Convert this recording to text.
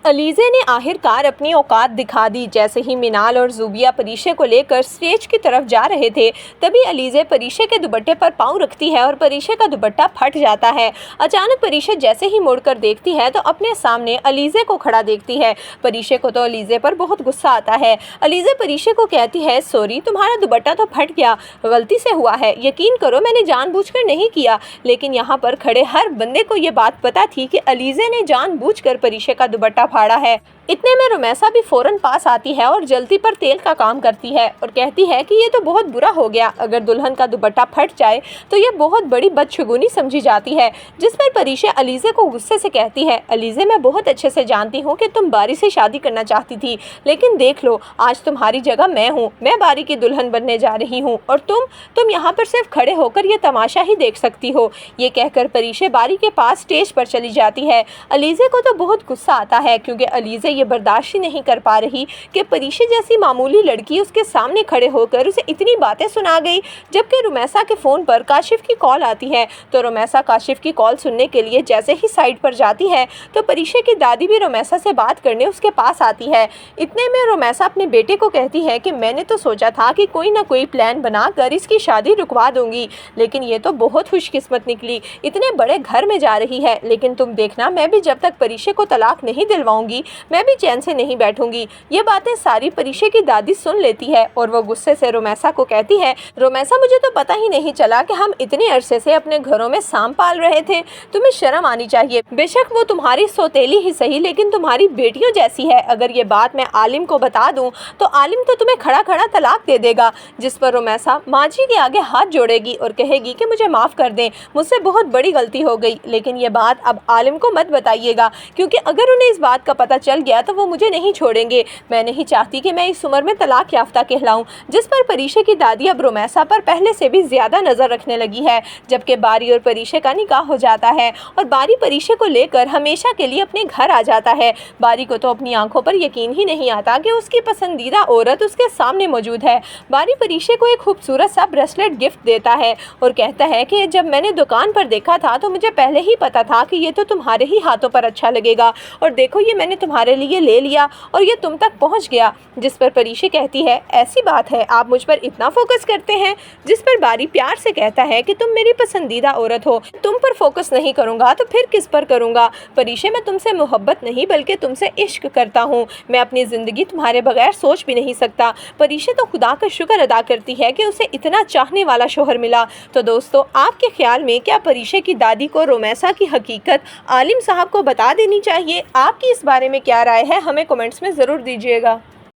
अलीज़े ने आखिरकार अपनी औकात दिखा दी। जैसे ही मिनाल और ज़ुबिया परीशे को लेकर स्टेज की तरफ जा रहे थे, तभी अलीज़े परीशे के दुपट्टे पर पाँव रखती है और परीशे का दुपट्टा फट जाता है। अचानक परीशे जैसे ही मुड़कर देखती है तो अपने सामने अलीज़े को खड़ा देखती है। परीशे को तो अलीज़े पर बहुत गुस्सा आता है। अलीज़े परीशे को कहती है, सॉरी, तुम्हारा दुपट्टा तो फट गया, गलती से हुआ है, यकीन करो मैंने जानबूझकर नहीं किया। लेकिन यहाँ पर खड़े हर बंदे को ये बात पता थी कि अलीज़े ने जानबूझकर परीशे का दुपट्टा फाड़ा है। इतने में रुमैसा भी फौरन पास आती है और जल्दी पर तेल का काम करती है और कहती है कि ये तो बहुत बुरा हो गया, अगर दुल्हन का दुपट्टा फट जाए तो ये बहुत बड़ी बदशगुनी समझी जाती है। जिस पर परीशे अलीज़े को गुस्से से कहती है, अलीज़े, मैं बहुत अच्छे से जानती हूँ कि तुम बारी से शादी करना चाहती थी, लेकिन देख लो आज तुम्हारी जगह मैं हूँ, मैं बारी की दुल्हन बनने जा रही हूँ और तुम यहाँ पर सिर्फ खड़े होकर ये तमाशा ही देख सकती हो। ये कहकर परीशे बारी के पास स्टेज पर चली जाती है। अलीज़े को तो बहुत गुस्सा आता है क्योंकि अलीज़े ये बर्दाश्त ही नहीं कर पा रही कि परीशे जैसी मामूली लड़की उसके सामने खड़े होकर उसे इतनी बातें सुना गई। जबकि रुमैसा के फ़ोन पर काशिफ की कॉल आती है तो रुमैसा काशिफ की कॉल सुनने के लिए जैसे ही साइड पर जाती है तो परीशे की दादी भी रुमैसा से बात करने उसके पास आती है। इतने में रुमैसा अपने बेटे को कहती है कि मैंने तो सोचा था कि कोई ना कोई प्लान बनाकर इसकी शादी रुकवा दूंगी, लेकिन ये तो बहुत खुशकिस्मत निकली, इतने बड़े घर में जा रही है, लेकिन तुम देखना मैं भी जब तक परीशे को तलाक नहीं दिलवाऊंगी मैं भी चैन से नहीं बैठूंगी। ये बातें सारी परीशे की दादी सुन लेती है और वो गुस्से से रुमैसा को कहती है, रुमैसा, मुझे तो पता ही नहीं चला कि हम इतने अरसे से अपने घरों में सांप पाल रहे थे, तुम्हें शर्म आनी चाहिए। बेशक वो तुम्हारी सौतेली ही सही, लेकिन तुम्हारी बेटियों जैसी है। अगर ये बात मैं आलिम को बता दूं तो आलिम तो तुम्हें खड़ा खड़ा तलाक दे देगा। जिस पर रुमैसा माँ जी के आगे हाथ जोड़ेगी और कहेगी कि मुझे माफ़ कर दें, मुझसे बहुत बड़ी गलती हो गई, लेकिन ये बात अब आलिम को मत बताइएगा क्योंकि अगर उन्हें इस बात का पता चल गया तो वो मुझे नहीं छोड़ेंगे। मैं नहीं चाहती कि मैं इस उम्र में तलाक याफ्ता कहलाऊं। जिस पर परीशे की दादी अब रुमैसा पर पहले से भी ज़्यादा नज़र रखने लगी है। जबकि बारी और परीशे का निकाह हो जाता है और बारी परीशे को लेकर हमेशा के लिए अपने घर आ जाता है। बारी को तो अपनी आंखों पर यकीन ही नहीं आता कि उसकी पसंदीदा औरत उसके सामने मौजूद है। बारी परीशे को एक खूबसूरत सा ब्रेसलेट गिफ्ट देता है और कहता है कि जब मैंने दुकान पर देखा था तो मुझे पहले ही पता था कि ये तो तुम्हारे ही हाथों पर अच्छा लगेगा, और देखो ये मैंने तुम्हारे लिए ले लिया और ये तुम तक पहुंच गया। जिस पर परीशे कहती है, ऐसी बात है, आप मुझ पर इतना फोकस करते हैं। जिस पर बारी प्यार से कहता है कि तुम मेरी पसंदीदा औरत हो, तुम पर फोकस नहीं करूंगा तो फिर किस पर करूंगा। परीशे, मैं तुमसे मोहब्बत नहीं बल्कि तुमसे इश्क करता हूँ, मैं अपनी ज़िंदगी तुम्हारे बगैर सोच भी नहीं सकता। परीशे तो खुदा का शुक्र अदा करती है कि उसे इतना चाहने वाला शोहर मिला। तो दोस्तों, आपके ख्याल में क्या परीशे की दादी को रुमैसा की हकीकत आलिम साहब को बता देनी चाहिए? आपकी इस बारे में क्या राय है, हमें कमेंट्स में ज़रूर दीजिएगा।